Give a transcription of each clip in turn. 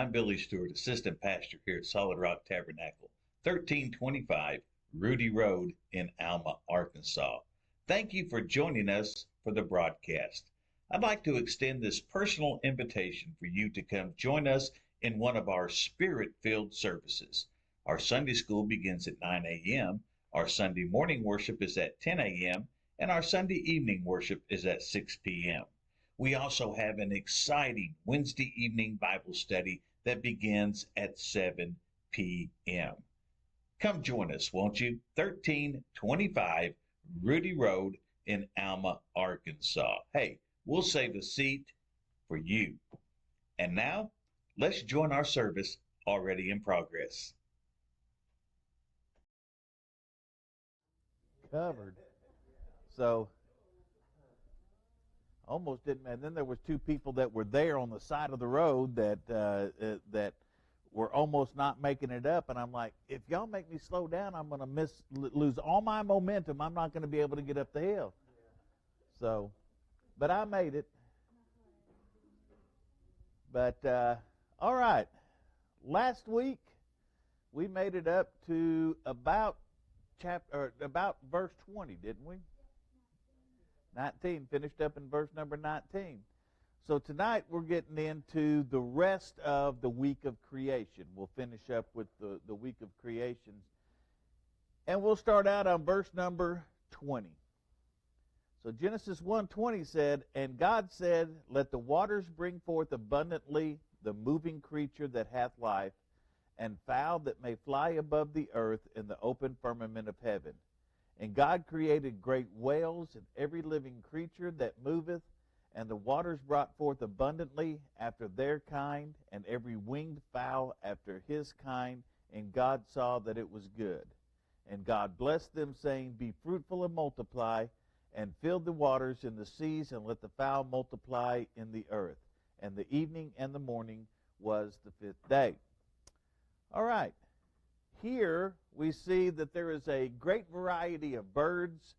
I'm Billy Stewart, Assistant Pastor here at Solid Rock Tabernacle, 1325 Rudy Road in Alma, Arkansas. Thank you for joining us for the broadcast. I'd like to extend this personal invitation for you to come join us in one of our spirit-filled services. Our Sunday school begins at 9 a.m., our Sunday morning worship is at 10 a.m., and our Sunday evening worship is at 6 p.m. We also have an exciting Wednesday evening Bible study that begins at 7 p.m. Come join us, won't you? 1325 Rudy Road in Alma, Arkansas. Hey, we'll save a seat for you. And now, let's join our service already in progress. Covered. So almost didn't. And then there was two people that were there on the side of the road that were almost not making it up. And I'm like, if y'all make me slow down, I'm going to lose all my momentum. I'm not going to be able to get up the hill. So, but I made it. But all right, last week we made it up to about verse 20, didn't we? 19, finished up in verse number 19. So tonight we're getting into the rest of the week of creation. We'll finish up with the week of creation. And we'll start out on verse number 20. So Genesis 1:20 said, "And God said, Let the waters bring forth abundantly the moving creature that hath life, and fowl that may fly above the earth in the open firmament of heaven. And God created great whales and every living creature that moveth, and the waters brought forth abundantly after their kind, and every winged fowl after his kind. And God saw that it was good. And God blessed them, saying, Be fruitful and multiply, and fill the waters in the seas, and let the fowl multiply in the earth. And the evening and the morning was the fifth day." All right. Here we see that there is a great variety of birds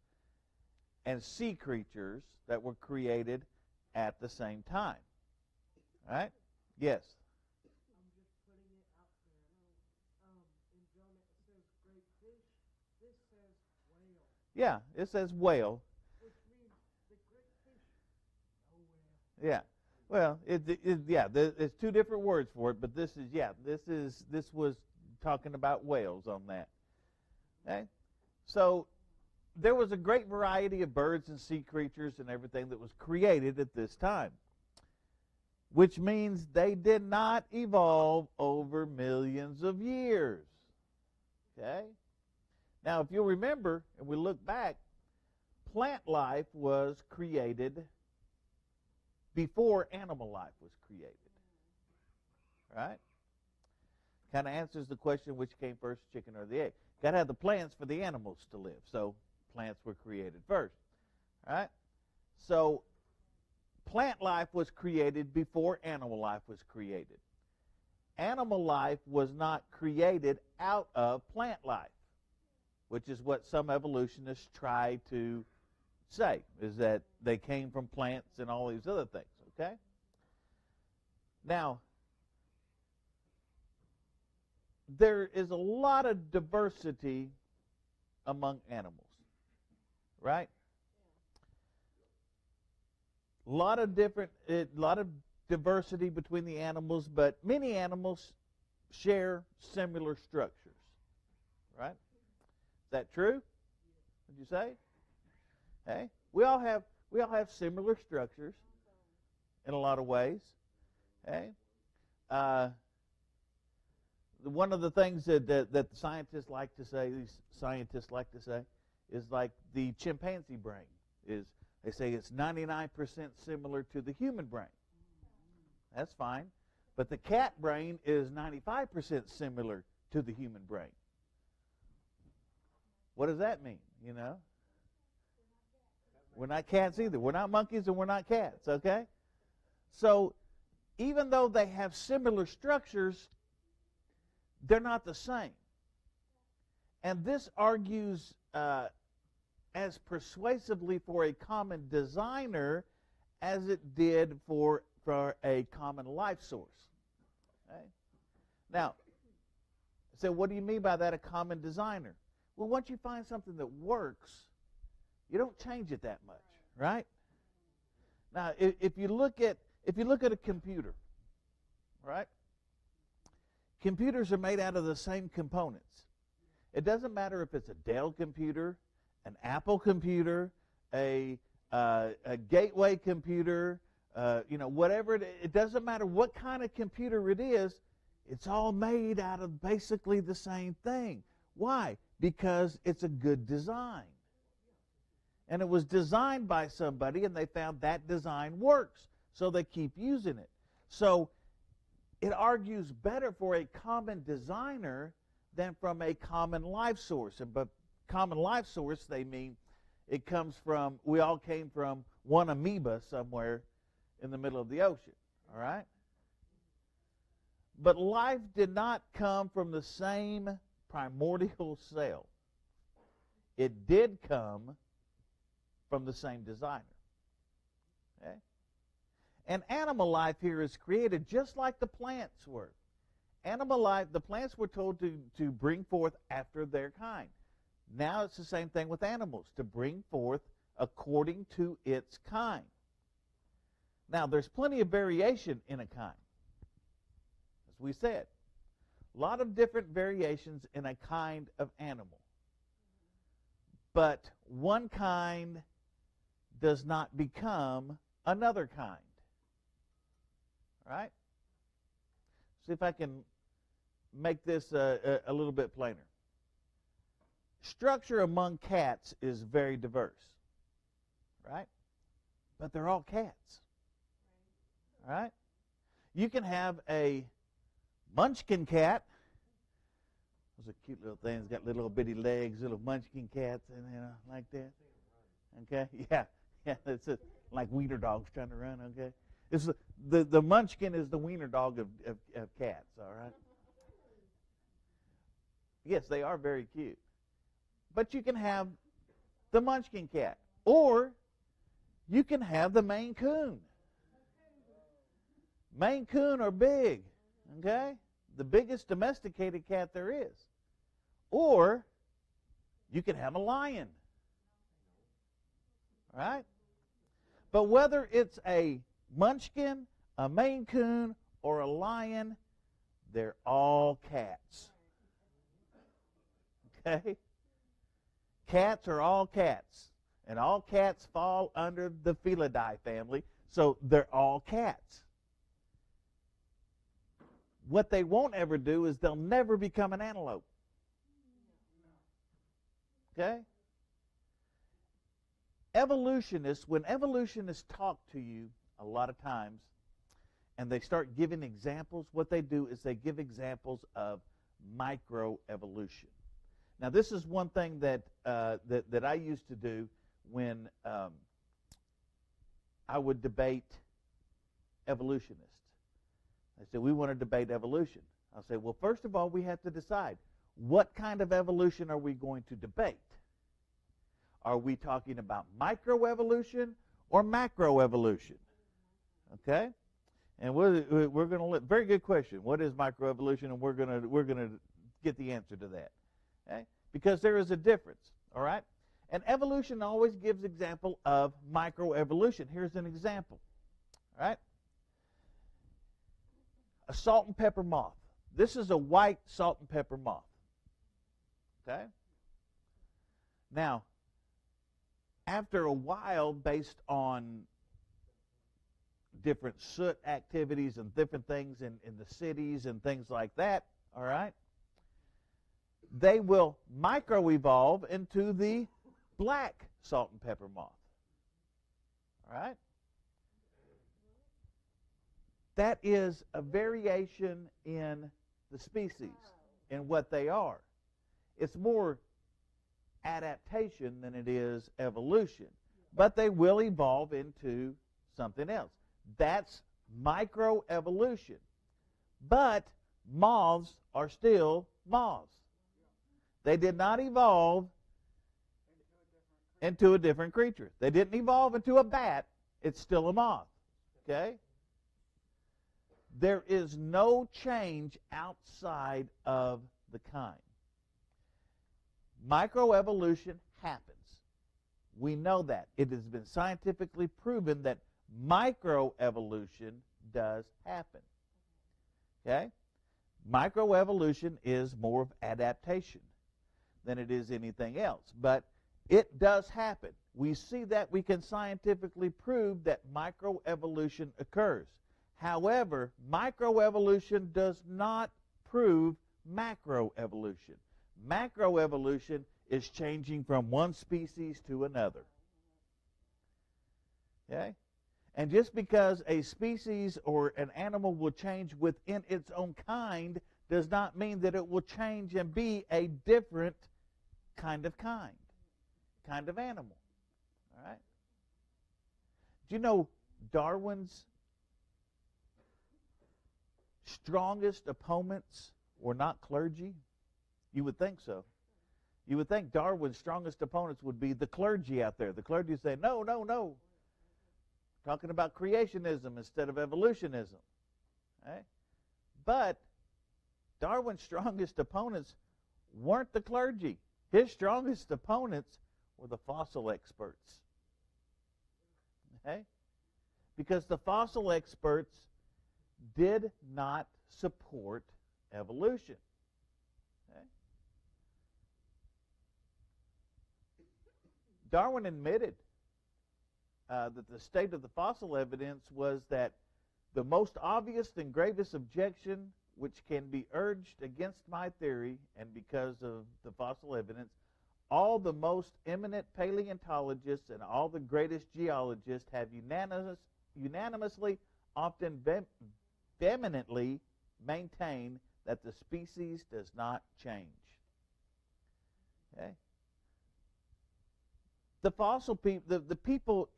and sea creatures that were created at the same time. All right? Yes? I'm just putting it out there. In John it says great fish. This says whale. Yeah, it says whale. Which means the great fish. No whale. Yeah. Well, there's two different words for it, but this was talking about whales on that. Okay? So there was a great variety of birds and sea creatures and everything that was created at this time, which means they did not evolve over millions of years. Okay? Now, if you'll remember, and we look back, plant life was created before animal life was created. Right? Kind of answers the question, which came first, chicken or the egg? Got to have the plants for the animals to live. So plants were created first. Right? So plant life was created before animal life was created. Animal life was not created out of plant life, which is what some evolutionists try to say, is that they came from plants and all these other things, okay? Now, there is a lot of diversity among animals, right? A lot of diversity between the animals, but many animals share similar structures, right? Is that true? Would you say? Hey, we all have similar structures in a lot of ways. Okay, one of the things that the scientists like to say, is like the chimpanzee brain is. They say it's 99% similar to the human brain. That's fine, but the cat brain is 95% similar to the human brain. What does that mean? You know? We're not cats either. We're not monkeys and we're not cats, okay? So even though they have similar structures, they're not the same. And this argues as persuasively for a common designer as it did for a common life source. Okay? Now, so what do you mean by that, a common designer? Well, once you find something that works, you don't change it that much, right? Now, if you look at a computer, right? Computers are made out of the same components. It doesn't matter if it's a Dell computer, an Apple computer, a gateway computer, whatever. It doesn't matter what kind of computer it is. It's all made out of basically the same thing. Why? Because it's a good design. And it was designed by somebody, and they found that design works. So they keep using it. So it argues better for a common designer than from a common life source. And by common life source, they mean it comes from, we all came from one amoeba somewhere in the middle of the ocean. All right? But life did not come from the same primordial cell. It did come from the same designer. Okay? And animal life here is created just like the plants were. Animal life, the plants were told to bring forth after their kind. Now it's the same thing with animals, to bring forth according to its kind. Now there's plenty of variation in a kind. As we said, a lot of different variations in a kind of animal. But one kind does not become another kind. All right? See if I can make this a little bit plainer. Structure among cats is very diverse. Right? But they're all cats. All right? You can have a munchkin cat. Those are cute little things, got little bitty legs, little munchkin cats, and like that. Okay, yeah, it's like wiener dogs trying to run. Okay, it's the munchkin is the wiener dog of cats. All right. Yes, they are very cute, but you can have the munchkin cat, or you can have the Maine Coon. Maine Coon are big. Okay, the biggest domesticated cat there is. Or you can have a lion. Right? But whether it's a munchkin, a Maine Coon, or a lion, they're all cats. Okay? Cats are all cats. And all cats fall under the Felidae family, so they're all cats. What they won't ever do is they'll never become an antelope. Okay? Evolutionists, when evolutionists talk to you a lot of times and they start giving examples, what they do is they give examples of microevolution. Now, this is one thing that I used to do when I would debate evolutionists. They said, we want to debate evolution. I'll say, well, first of all, we have to decide, what kind of evolution are we going to debate? Are we talking about microevolution or macroevolution? Okay? And we're going to look, very good question. What is microevolution? And we're going to get the answer to that. Okay? Because there is a difference, all right? And evolution always gives example of microevolution. Here's an example. All right? A salt and pepper moth. This is a white salt and pepper moth. Okay? Now, after a while, based on different soot activities and different things in the cities and things like that, all right, they will microevolve into the black salt and pepper moth. All right? That is a variation in the species, in what they are. It's more adaptation than it is evolution. But they will evolve into something else. That's microevolution. But moths are still moths. They did not evolve into a different creature. They didn't evolve into a bat. It's still a moth. Okay? There is no change outside of the kind. Microevolution happens. We know that. It has been scientifically proven that microevolution does happen. Okay? Microevolution is more of adaptation than it is anything else. But it does happen. We see that. We can scientifically prove that microevolution occurs. However, microevolution does not prove macroevolution. Macroevolution is changing from one species to another. Okay? And just because a species or an animal will change within its own kind does not mean that it will change and be a different kind of animal. All right? Do you know Darwin's strongest opponents were not clergy? You would think so. You would think Darwin's strongest opponents would be the clergy out there. The clergy say, no, no, no. Talking about creationism instead of evolutionism. Right? But Darwin's strongest opponents weren't the clergy. His strongest opponents were the fossil experts. Okay? Because the fossil experts did not support evolution. Okay? Darwin admitted that the state of the fossil evidence was that the most obvious and gravest objection which can be urged against my theory, and because of the fossil evidence, all the most eminent paleontologists and all the greatest geologists have unanimously, often vehemently maintained that the species does not change. Okay? The fossil people, the people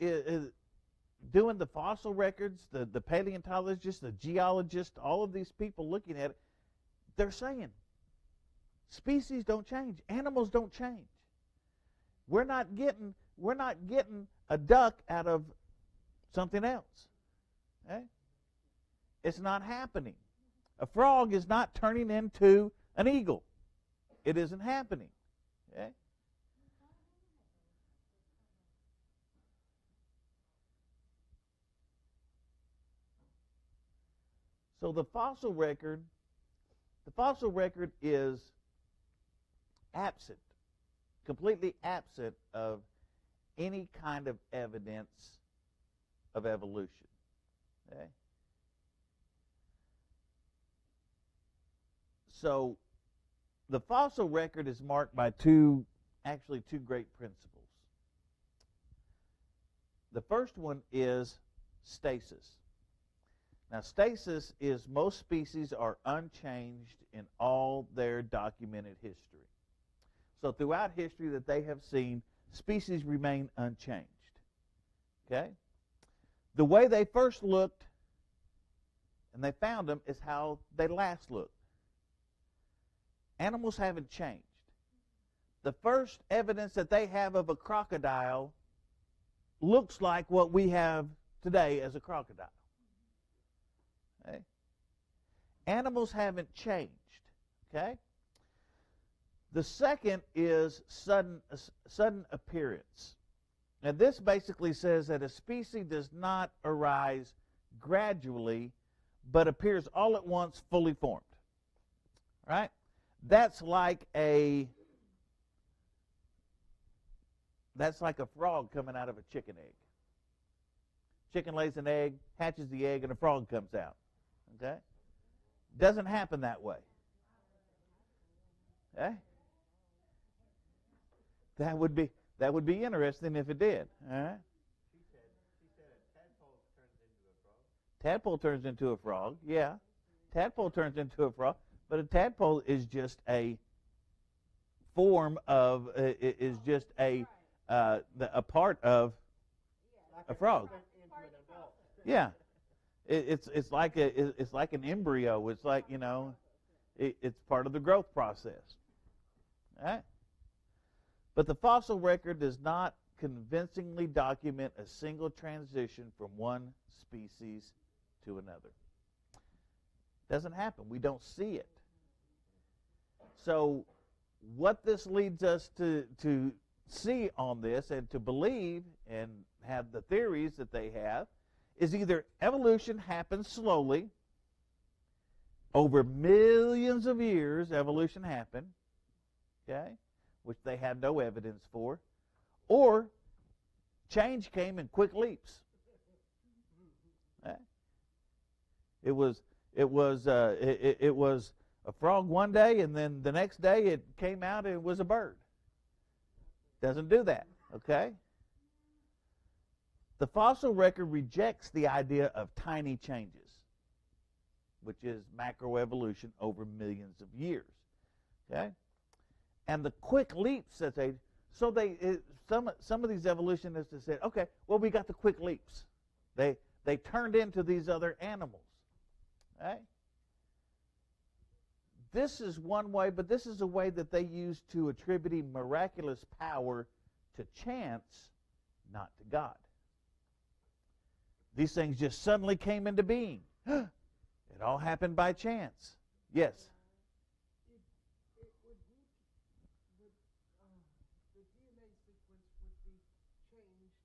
doing the fossil records, the paleontologists, the geologists, all of these people looking at it, they're saying species don't change, animals don't change. We're not getting a duck out of something else. Okay? It's not happening. A frog is not turning into an eagle. It isn't happening. Okay? So the fossil record is absent, completely absent of any kind of evidence of evolution. Okay? So the fossil record is marked by two great principles. The first one is stasis. Now, stasis is most species are unchanged in all their documented history. So throughout history that they have seen, species remain unchanged. Okay? The way they first looked and they found them is how they last looked. Animals haven't changed. The first evidence that they have of a crocodile looks like what we have today as a crocodile. Okay? Animals haven't changed. Okay? The second is sudden appearance. Now this basically says that a species does not arise gradually, but appears all at once fully formed. Right? That's like a frog coming out of a chicken egg. Chicken lays an egg, hatches the egg, and a frog comes out. Okay? Doesn't happen that way. Okay? That would be interesting if it did. All right? She said a tadpole turns into a frog. Tadpole turns into a frog. Yeah. Tadpole turns into a frog, but a tadpole is just a form of is just a part of a frog. Yeah. It's like an embryo. It's like, it's part of the growth process. All right? But the fossil record does not convincingly document a single transition from one species to another. Doesn't happen. We don't see it. So what this leads us to see on this and to believe and have the theories that they have is either evolution happens slowly, over millions of years evolution happened, okay, which they have no evidence for, or change came in quick leaps. Okay? It was a frog one day, and then the next day it came out and it was a bird. Doesn't do that, okay? The fossil record rejects the idea of tiny changes, which is macroevolution over millions of years, okay? And the quick leaps that some of these evolutionists have said, okay, well, we got the quick leaps. They turned into these other animals, okay? This is one way, but this is a way that they use to attribute miraculous power to chance, not to God. These things just suddenly came into being. It all happened by chance. Yes? The DNA sequence would be changed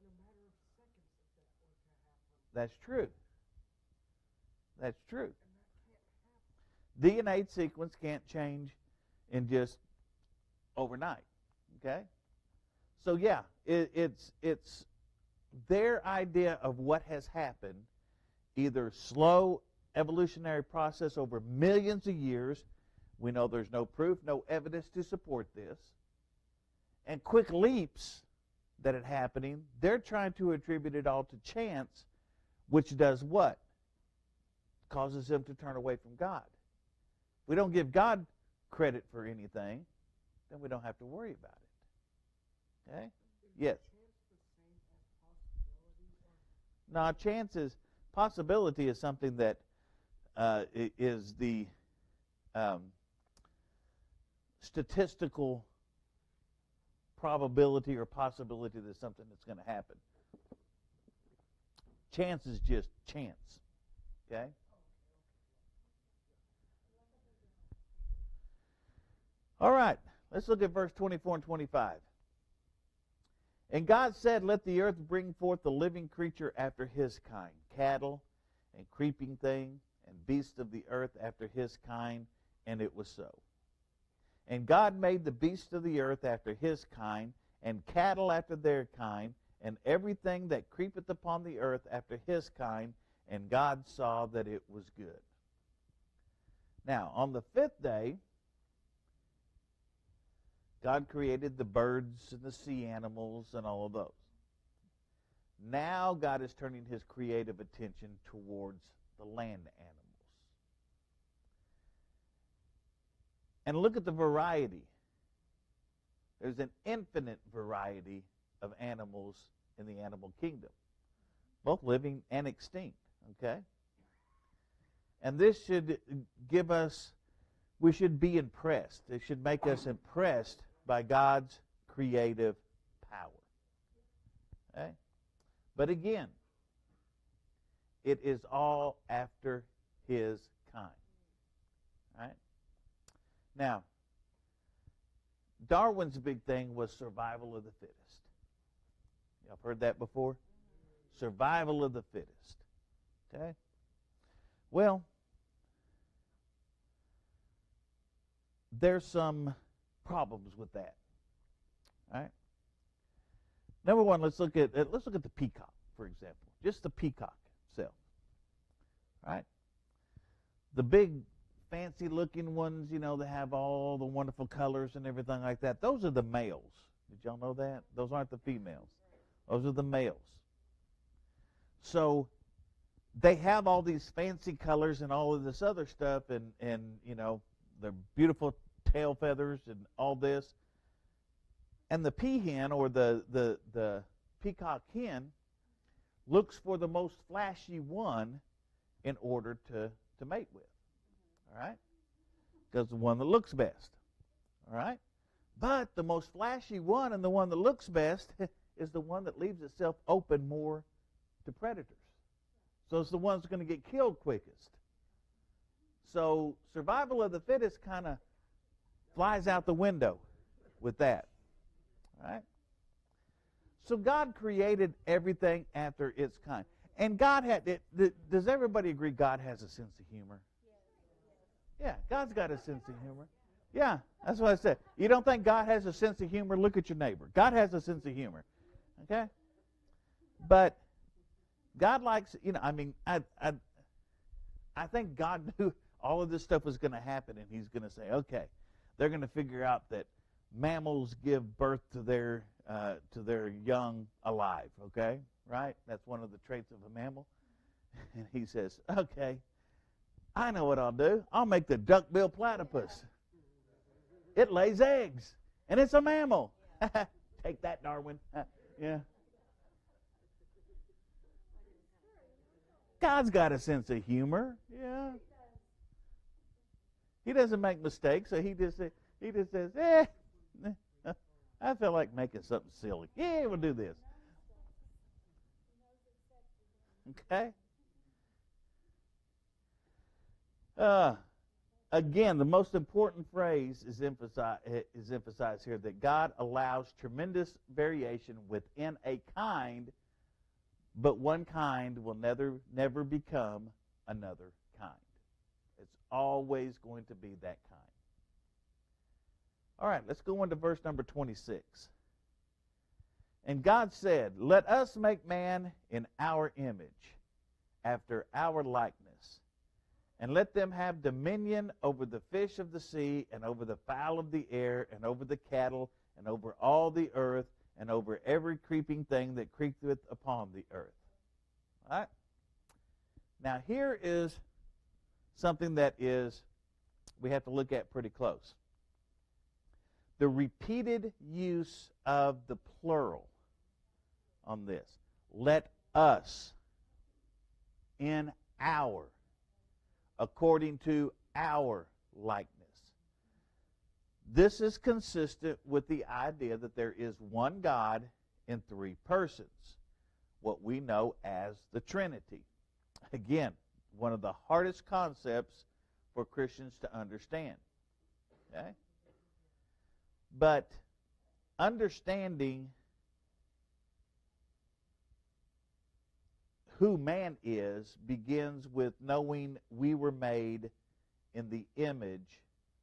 in a matter of seconds if that were to happen. That's true. That's true. And that can't happen. DNA sequence can't change in just overnight. Okay? So yeah, it's their idea of what has happened, either slow evolutionary process over millions of years. We know there's no proof, no evidence to support this. And quick leaps that are happening, they're trying to attribute it all to chance, which does what? Causes them to turn away from God. If we don't give God credit for anything, then we don't have to worry about it. Okay? Yes? No, possibility is something that is the statistical probability or possibility that something that's going to happen. Chance is just chance. Okay? All right, let's look at verse 24 and 25. And God said, let the earth bring forth the living creature after his kind, cattle and creeping thing and beasts of the earth after his kind, and it was so. And God made the beasts of the earth after his kind, and cattle after their kind, and everything that creepeth upon the earth after his kind, and God saw that it was good. Now, on the fifth day, God created the birds and the sea animals and all of those. Now God is turning his creative attention towards the land animals. And look at the variety. There's an infinite variety of animals in the animal kingdom, both living and extinct, okay? And this should give us, we should be impressed. It should make us impressed by God's creative power. Okay? But again, it is all after his kind. All right? Now, Darwin's big thing was survival of the fittest. Y'all have heard that before? Survival of the fittest. Okay? Well, there's some problems with that. All right? Number one, let's look at the peacock, for example. Just the peacock itself. All right? The big fancy-looking ones, you know, that have all the wonderful colors and everything like that, those are the males. Did y'all know that? Those aren't the females. Those are the males. So they have all these fancy colors and all of this other stuff, and you know, their beautiful tail feathers and all this. And the peahen, or the peacock hen, looks for the most flashy one in order to mate with. All right? Because the one that looks best. All right? But the most flashy one and the one that looks best is the one that leaves itself open more to predators. So it's the one that's going to get killed quickest. So survival of the fittest kind of flies out the window with that. Right? So God created everything after its kind. And God had, does everybody agree God has a sense of humor? Yeah, God's got a sense of humor. Yeah, that's what I said. You don't think God has a sense of humor? Look at your neighbor. God has a sense of humor. Okay? But God likes, I think God knew all of this stuff was going to happen, and he's going to say, okay, they're going to figure out that mammals give birth to their young alive, okay? Right? That's one of the traits of a mammal. And he says, okay, I know what I'll do. I'll make the duck-billed platypus. It lays eggs, and it's a mammal. Take that, Darwin. Yeah. God's got a sense of humor. Yeah. He doesn't make mistakes, so he just says, I feel like making something silly. Yeah, we'll do this. Okay? Again, the most important phrase is emphasized here, that God allows tremendous variation within a kind, but one kind will never become another kind. It's always going to be that kind. All right, let's go into verse number 26. And God said, let us make man in our image, after our likeness, and let them have dominion over the fish of the sea, and over the fowl of the air, and over the cattle, and over all the earth, and over every creeping thing that creepeth upon the earth. All right? Now here is something that we have to look at pretty close. The repeated use of the plural on this. Let us, in our, according to our likeness. This is consistent with the idea that there is one God in three persons, what we know as the Trinity. Again, one of the hardest concepts for Christians to understand. Okay? But understanding who man is begins with knowing we were made in the image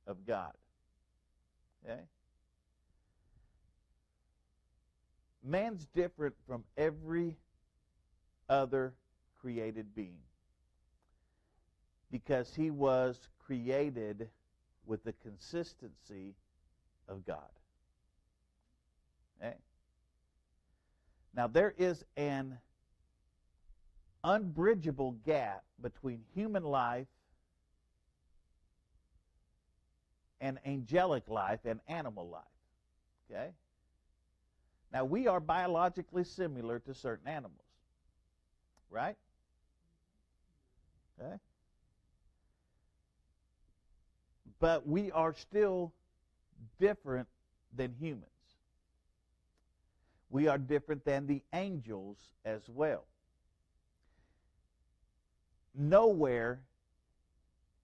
of God. Okay? Man's different from every other created being because he was created with the consistency of God. Okay? Now there is an unbridgeable gap between human life and angelic life and animal life. Okay? Now we are biologically similar to certain animals. Right? Okay? But we are still different than humans. We are different than the angels as well. Nowhere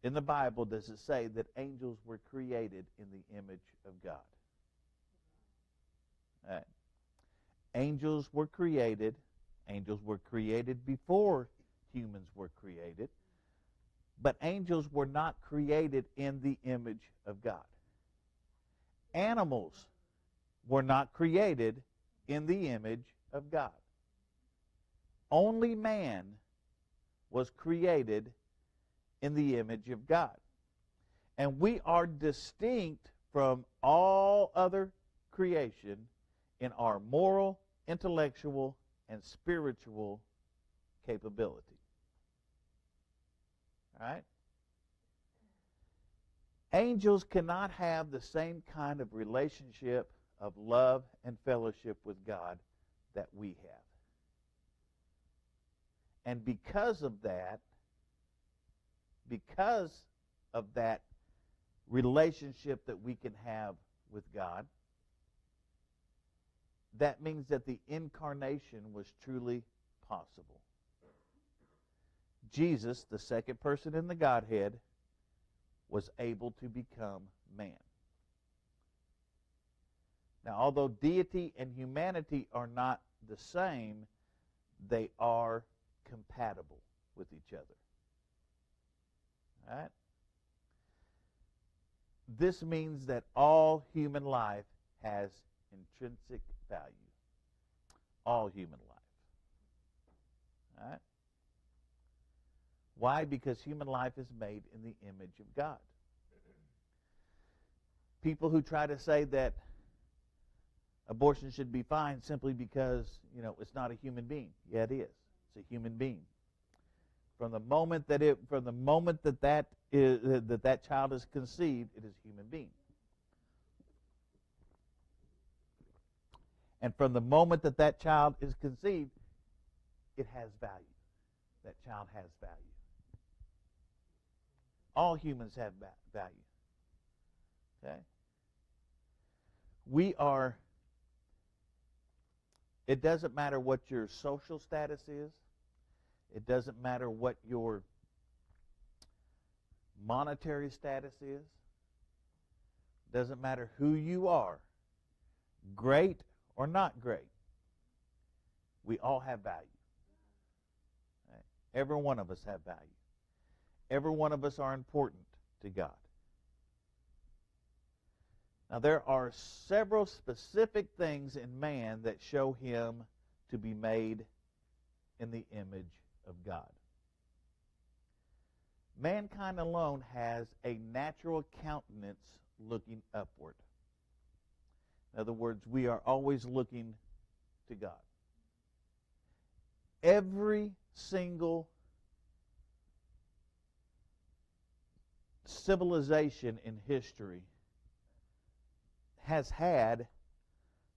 in the Bible does it say that angels were created in the image of God. All right. Angels were created before humans were created, but angels were not created in the image of God. Animals were not created in the image of God. Only man was created in the image of God. And we are distinct from all other creation in our moral, intellectual, and spiritual capability. All right? Angels cannot have the same kind of relationship of love and fellowship with God that we have. And because of that relationship that we can have with God, that means that the incarnation was truly possible. Jesus, the second person in the Godhead, was able to become man. Now, although deity and humanity are not the same, they are compatible with each other. All right? This means that all human life has intrinsic value. All human life. All right? Why? Because human life is made in the image of God. People who try to say that abortion should be fine simply because, it's not a human being. Yeah, it is. It's a human being. From the moment that that child is conceived, it is a human being. And from the moment that that child is conceived, it has value. That child has value. All humans have value. Okay? It doesn't matter what your social status is. It doesn't matter what your monetary status is. It doesn't matter who you are, great or not great. We all have value. Right? Every one of us have value. Every one of us are important to God. Now, there are several specific things in man that show him to be made in the image of God. Mankind alone has a natural countenance looking upward. In other words, we are always looking to God. Every single civilization in history has had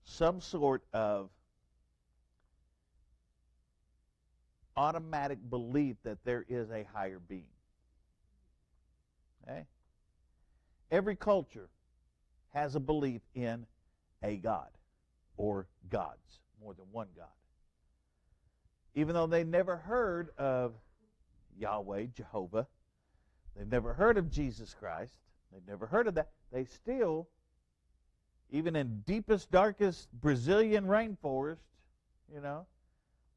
some sort of automatic belief that there is a higher being. Okay? Every culture has a belief in a God or gods, more than one God. Even though they never heard of Yahweh, Jehovah, they've never heard of Jesus Christ, they've never heard of that, they still, even in deepest, darkest Brazilian rainforest,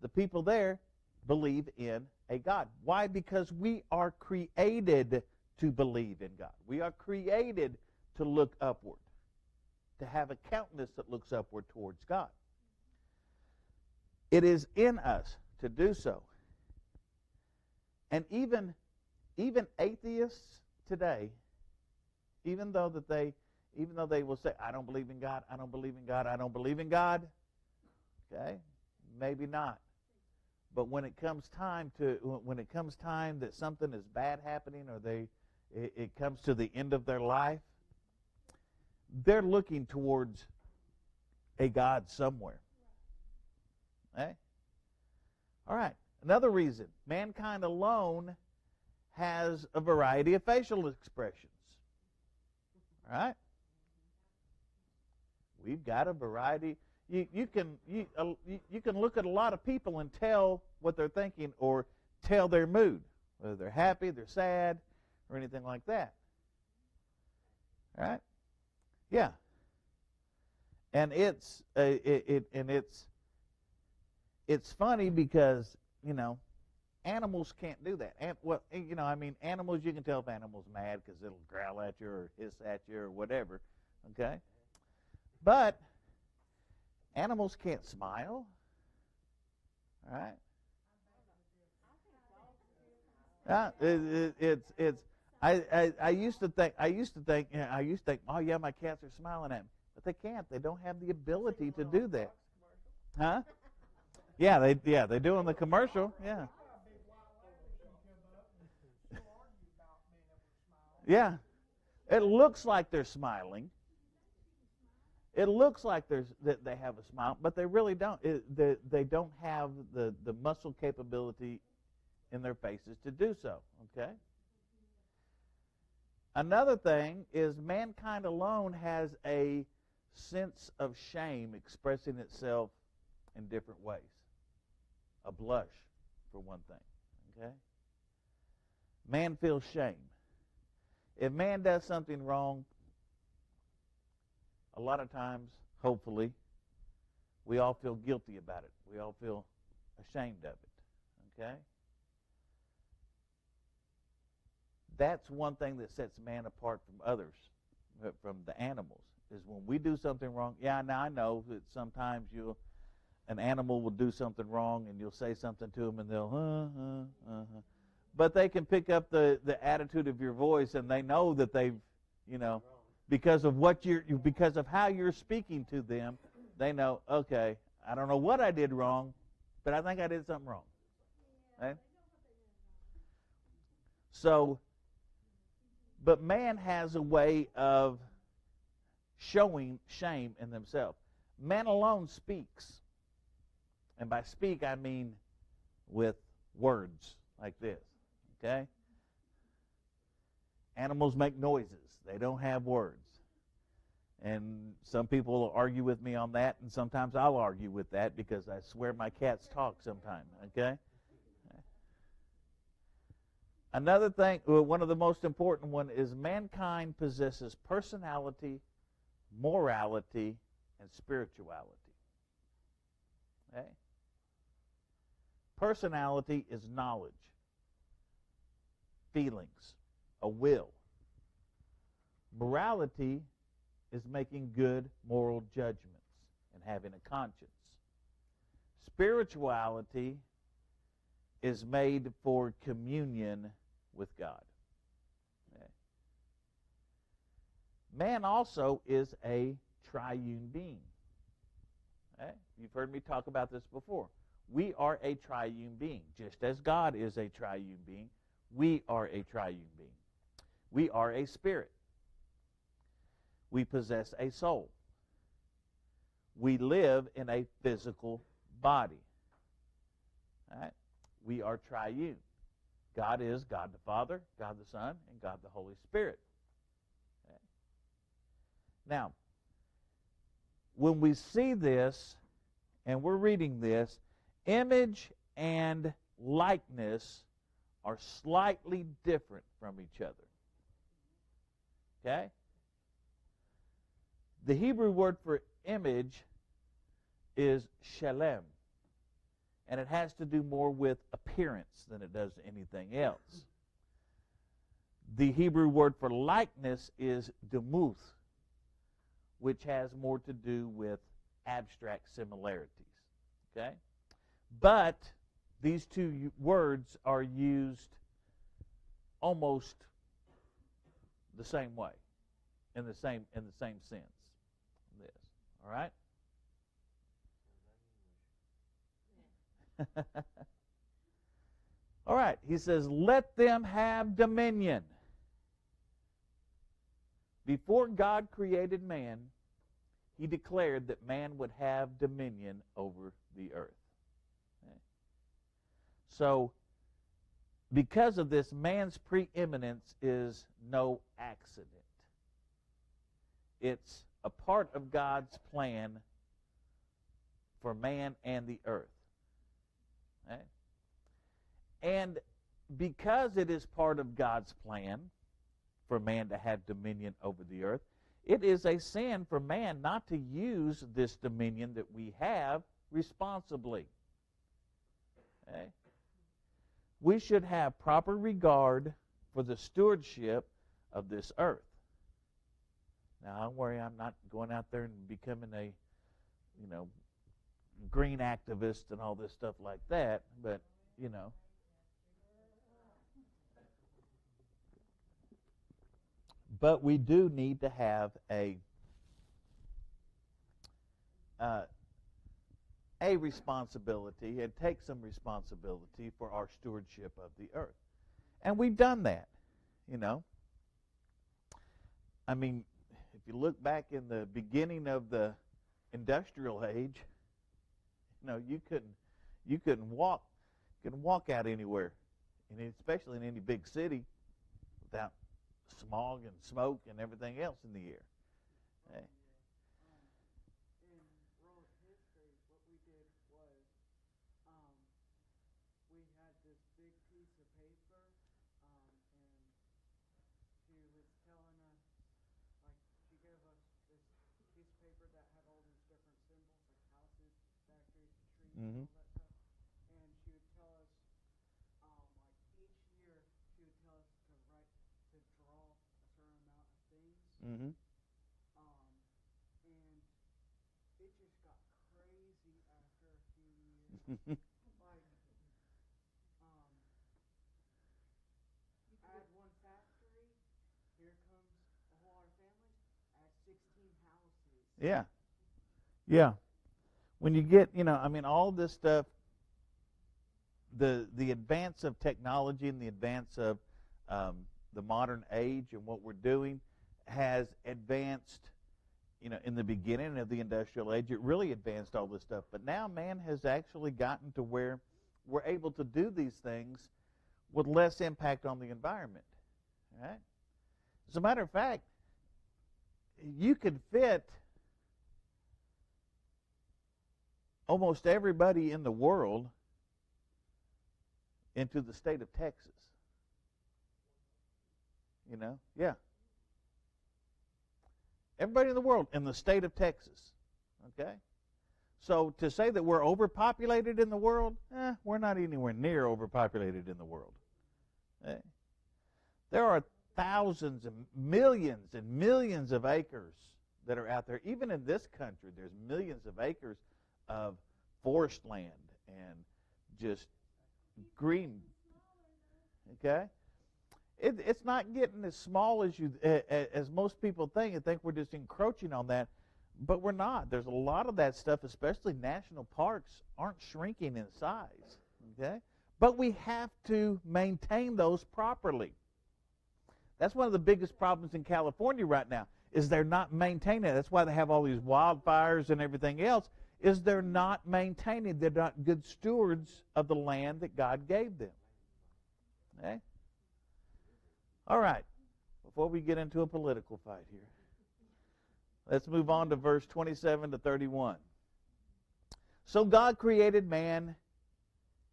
the people there believe in a God. Why? Because we are created to believe in God. We are created to look upward, to have a countenance that looks upward towards God. It is in us to do so. And even atheists today, even though they will say, I don't believe in God, I don't believe in God, I don't believe in God, okay, maybe not. But when it comes time that something is bad happening, or it comes to the end of their life, they're looking towards a God somewhere. Okay? All right. Another reason, mankind alone has a variety of facial expressions. All right? We've got a variety. You can look at a lot of people and tell what they're thinking or tell their mood, whether they're happy, they're sad, or anything like that. All right? Yeah. And it's funny because animals can't do that. Animals, you can tell if animals mad because it'll growl at you or hiss at you or whatever. Okay, but animals can't smile. All right. I used to think, oh yeah, my cats are smiling at me, but they can't. They don't have the ability to do that. Huh? Yeah, they do on the commercial. Yeah. Yeah. It looks like they're smiling. It looks like that they have a smile, but they really don't. They don't have the muscle capability in their faces to do so. Okay? Another thing is mankind alone has a sense of shame expressing itself in different ways. A blush, for one thing. Okay? Man feels shame. If man does something wrong, a lot of times, hopefully, we all feel guilty about it. We all feel ashamed of it. Okay? That's one thing that sets man apart from others, from the animals, is when we do something wrong. Yeah, now I know that sometimes an animal will do something wrong, and you'll say something to them, and they'll, But they can pick up the attitude of your voice, and they know that they've, because of how you're speaking to them, they know, okay, I don't know what I did wrong, but I think I did something wrong. Okay? So, but man has a way of showing shame in themselves. Man alone speaks. And by speak, I mean with words like this. Okay? Animals make noises. They don't have words. And some people will argue with me on that, and sometimes I'll argue with that because I swear my cats talk sometimes. Okay? Another thing, one of the most important one, is mankind possesses personality, morality, and spirituality. Okay? Personality is knowledge, feelings, a will. Morality is making good moral judgments and having a conscience. Spirituality is made for communion with God. Okay. Man also is a triune being. Okay. You've heard me talk about this before. We are a triune being. Just as God is a triune being, we are a triune being. We are a spirit. We possess a soul. We live in a physical body. All right? We are triune. God is God the Father, God the Son, and God the Holy Spirit. Okay? Now, when we see this and we're reading this, image and likeness are slightly different from each other. Okay? The Hebrew word for image is shalem, and it has to do more with appearance than it does anything else. The Hebrew word for likeness is demuth, which has more to do with abstract similarities. Okay? But these two words are used almost the same way, in the same sense. This, all right? All right, he says, let them have dominion. Before God created man, he declared that man would have dominion over the earth. Okay? So, because of this, man's preeminence is no accident. It's a part of God's plan for man and the earth. Okay? And because it is part of God's plan for man to have dominion over the earth, it is a sin for man not to use this dominion that we have responsibly. Okay? We should have proper regard for the stewardship of this earth. Now, don't worry, I'm not going out there and becoming a, green activist and all this stuff like that, but, But we do need to have a responsibility and take some responsibility for our stewardship of the earth. And we've done that, I mean, if you look back in the beginning of the industrial age, you couldn't walk out anywhere, and especially in any big city, without smog and smoke and everything else in the air. Okay. In world history, what we did was we had this big piece of paper, and she was Mm-hmm. and she would tell us, like each year, she would tell us to draw a certain amount of things. Mm-hmm. And it just got crazy after a few years. Like, add one factory, here comes a whole lot of families, add 16 houses. Yeah. Yeah. When you get, I mean, all this stuff, the advance of technology and the advance of the modern age and what we're doing has advanced, in the beginning of the industrial age, it really advanced all this stuff. But now man has actually gotten to where we're able to do these things with less impact on the environment. All right? As a matter of fact, you could fit almost everybody in the world into the state of Texas. Yeah. Everybody in the world in the state of Texas. Okay? So to say that we're overpopulated in the world, we're not anywhere near overpopulated in the world. Okay? There are thousands and millions of acres that are out there. Even in this country, there's millions of acres of forest land and just green. Okay? It's not getting as small as most people think and think we're just encroaching on that, but we're not. There's a lot of that stuff, especially national parks, aren't shrinking in size. Okay? But we have to maintain those properly. That's one of the biggest problems in California right now, is they're not maintaining it. That's why they have all these wildfires and everything else, is they're not maintaining. They're not good stewards of the land that God gave them. Okay? All right. Before we get into a political fight here, let's move on to verse 27 to 31. So God created man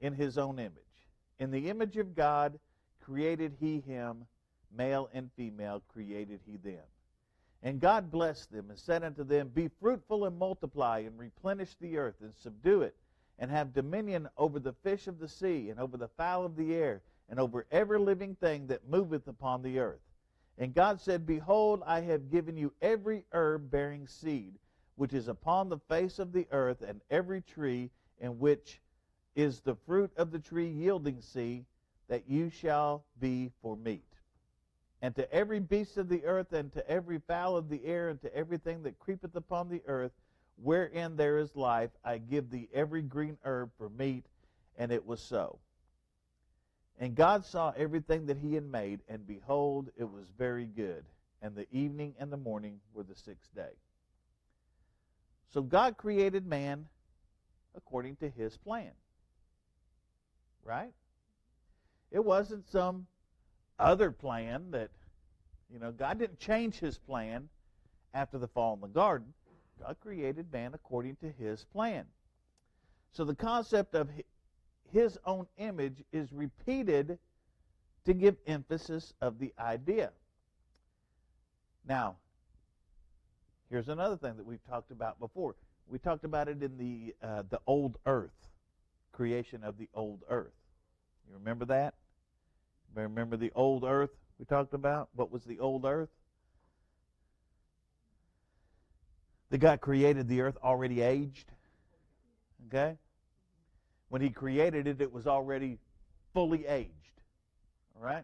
in his own image. In the image of God created he him, male and female created he them. And God blessed them and said unto them, Be fruitful and multiply, and replenish the earth, and subdue it, and have dominion over the fish of the sea, and over the fowl of the air, and over every living thing that moveth upon the earth. And God said, Behold, I have given you every herb bearing seed, which is upon the face of the earth, and every tree in which is the fruit of the tree yielding seed, that you shall be for meat. And to every beast of the earth, and to every fowl of the air, and to everything that creepeth upon the earth, wherein there is life, I give thee every green herb for meat. And it was so. And God saw everything that he had made, and behold, it was very good. And the evening and the morning were the sixth day. So God created man according to his plan. Right? It wasn't some other plan that, God didn't change his plan after the fall in the garden. God created man according to his plan. So the concept of his own image is repeated to give emphasis of the idea. Now, here's another thing that we've talked about before. We talked about it in the old earth, creation of the old earth. You remember that? Remember the old earth we talked about? What was the old earth? That God created the earth already aged. Okay? When he created it, it was already fully aged. All right?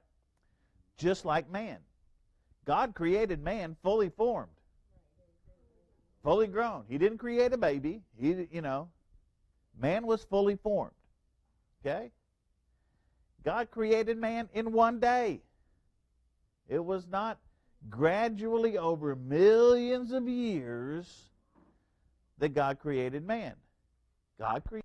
Just like man. God created man fully formed. Fully grown. He didn't create a baby. Man was fully formed. Okay? God created man in one day. It was not gradually over millions of years that God created man. God created